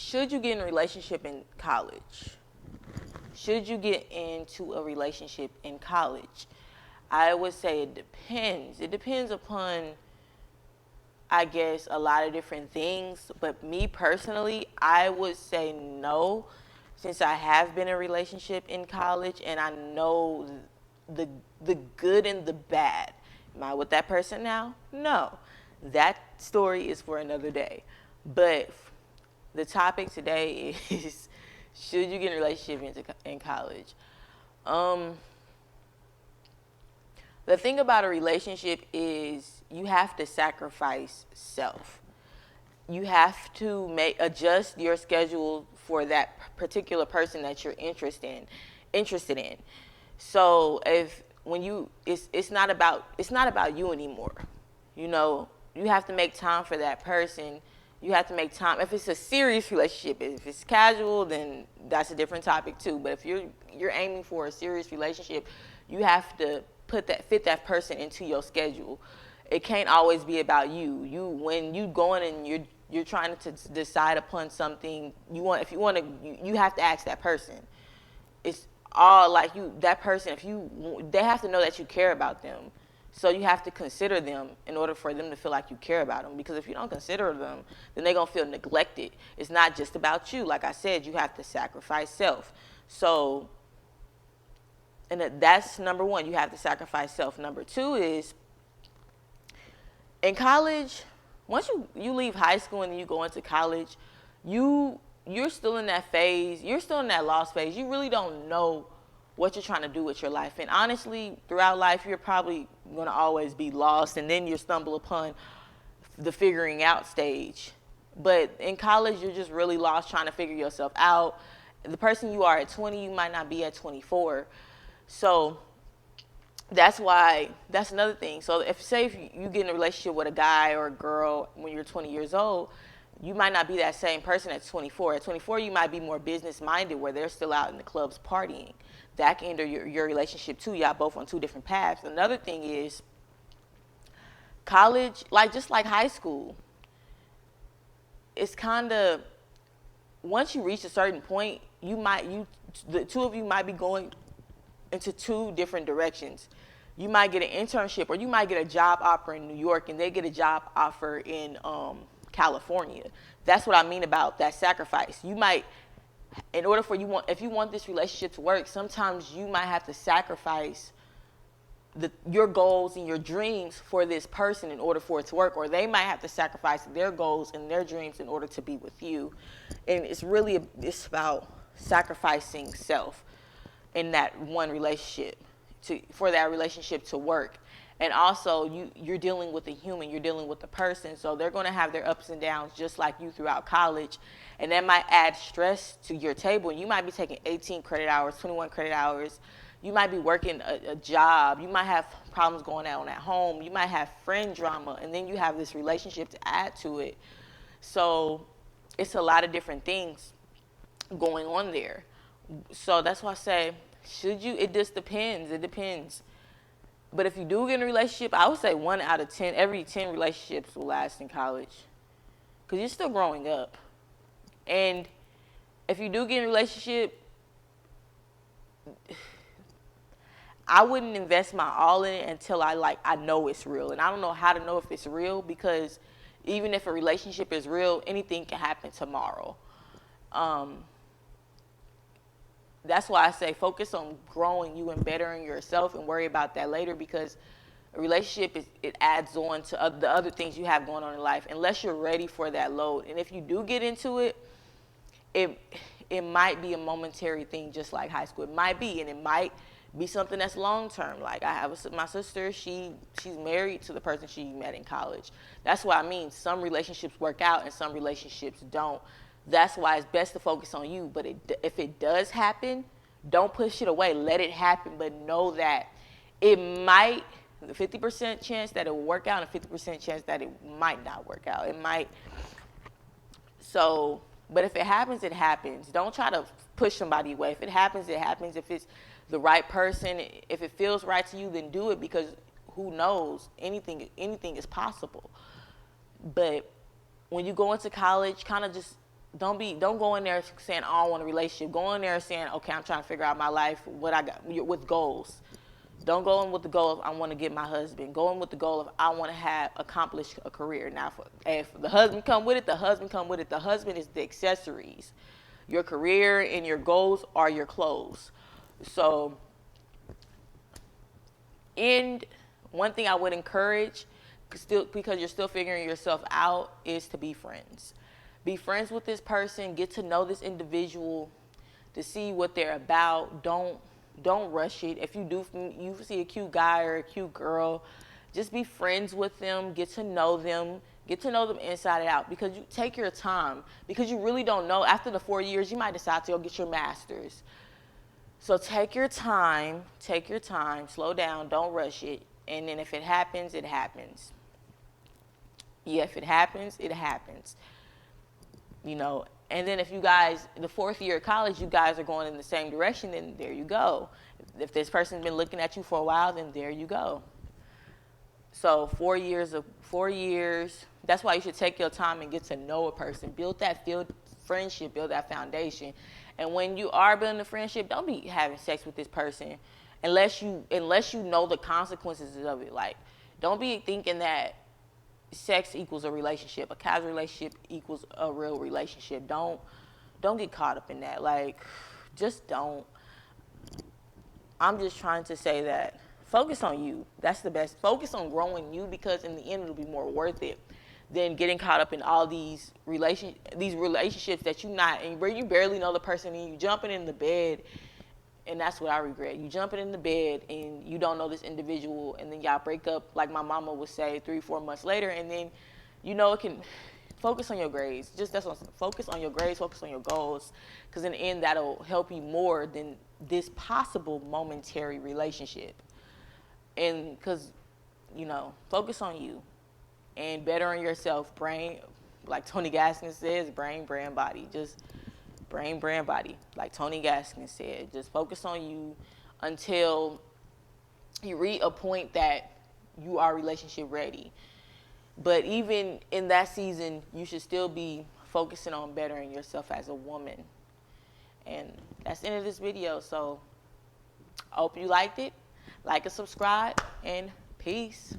should you get in a relationship in college? Should you get into a relationship in college? I would say it depends. It depends upon, I guess, a lot of different things. But me personally, I would say no, since I have been in a relationship in college and I know the the good and the bad. Am I with that person now? No. That story is for another day. But the topic today is should you get in a relationship in college? Um, the thing about a relationship is you have to sacrifice self. You have to adjust your schedule for that particular person that you're interested in. So if when you it's not about you anymore. You know, you have to make time for that person. You have to make time. If it's a serious relationship, if it's casual, then that's a different topic too. But if you're aiming for a serious relationship, you have to fit that person into your schedule. It can't always be about you. When you going and you're trying to decide upon something, if you want to, you have to ask that person. It's all like that person. They have to know that you care about them. So you have to consider them in order for them to feel like you care about them. Because if you don't consider them, then they're going to feel neglected. It's not just about you. Like I said, you have to sacrifice self. So, and that's number one. You have to sacrifice self. Number two is, in college, once you leave high school and then you go into college, you're still in that phase. You're still in that lost phase. You really don't know what you're trying to do with your life. And honestly, throughout life, you're probably going to always be lost, and then you stumble upon the figuring out stage. But in college, you're just really lost trying to figure yourself out. The person you are at 20, you might not be at 24. So that's another thing. So if you get in a relationship with a guy or a girl when you're 20 years old, you might not be that same person at 24. At 24, you might be more business minded, where they're still out in the clubs partying. That can hinder your relationship too. Y'all both on two different paths. Another thing is college, just like high school. It's kind of, once you reach a certain point, the two of you might be going into two different directions. You might get an internship, or you might get a job offer in New York and they get a job offer in California. That's what I mean about that sacrifice. You might, if you want this relationship to work, sometimes you might have to sacrifice your goals and your dreams for this person in order for it to work, or they might have to sacrifice their goals and their dreams in order to be with you. And it's about sacrificing self in that one relationship for that relationship to work. And also, you're dealing with a human, you're dealing with a person, so they're going to have their ups and downs just like you throughout college, and that might add stress to your table. And you might be taking 18 credit hours, 21 credit hours. You might be working a job. You might have problems going on at home. You might have friend drama, and then you have this relationship to add to it. So it's a lot of different things going on there. So that's why I say, it just depends. It depends. But if you do get in a relationship, I would say 1 out of 10, every 10 relationships will last in college. Because you're still growing up. And if you do get in a relationship, I wouldn't invest my all in it until I know it's real. And I don't know how to know if it's real, because even if a relationship is real, anything can happen tomorrow. That's why I say focus on growing you and bettering yourself, and worry about that later, because a relationship it adds on to the other things you have going on in life, unless you're ready for that load. And if you do get into it, it might be a momentary thing, just like high school. It might be, and it might be something that's long term. Like I have my sister, she's married to the person she met in college. That's what I mean. Some relationships work out and some relationships don't. That's why it's best to focus on you. But if it does happen, don't push it away. Let it happen, but know that it might, the 50% chance that it will work out, and a 50% chance that it might not work out. It might. So, but if it happens, it happens. Don't try to push somebody away. If it happens, it happens. If it's the right person, if it feels right to you, then do it, because who knows? Anything is possible. But when you go into college, kind of just don't go in there saying I don't want a relationship. Go in there saying, okay, I'm trying to figure out my life, what I got, with goals. Don't go in with the goal of I want to get my husband. Go in with the goal of I want to have accomplished a career. Now, if the husband come with it, the husband come with it. The husband is the accessories. Your career and your goals are your clothes. So, and one thing I would encourage, still because you're still figuring yourself out, is to be friends. Be friends with this person. Get to know this individual, to see what they're about. Don't rush it. If you see a cute guy or a cute girl, just be friends with them. Get to know them. Get to know them inside and out. Because you take your time. Because you really don't know. After the 4 years, you might decide to go get your master's. So take your time. Take your time. Slow down. Don't rush it. And then if it happens, it happens. Yeah, if it happens, it happens. You know, and then if you guys, the 4th year of college, you guys are going in the same direction, then there you go. If this person's been looking at you for a while, then there you go. So 4 years, that's why you should take your time and get to know a person. Build that friendship, build that foundation. And when you are building a friendship, don't be having sex with this person unless you know the consequences of it. Like, don't be thinking that sex equals a relationship. A casual relationship equals a real relationship. Don't get caught up in that. Like, just don't. I'm just trying to say that focus on you. That's the best. Focus on growing you, because in the end it'll be more worth it than getting caught up in all these relationships that where you barely know the person and you jumping in the bed. And that's what I regret. You jumping in the bed and you don't know this individual, and then y'all break up, like my mama would say, 3-4 months later, and then, it can focus on your grades. Focus on your grades, focus on your goals, because in the end that'll help you more than this possible momentary relationship. And because, focus on you and better on yourself. Brain, like Tony Gaskins says, brain, brand, body. Just brain, brand, body. Like Tony Gaskins said, just focus on you until you reach a point that you are relationship ready. But even in that season, you should still be focusing on bettering yourself as a woman. And that's the end of this video. So I hope you liked it. Like and subscribe, and peace.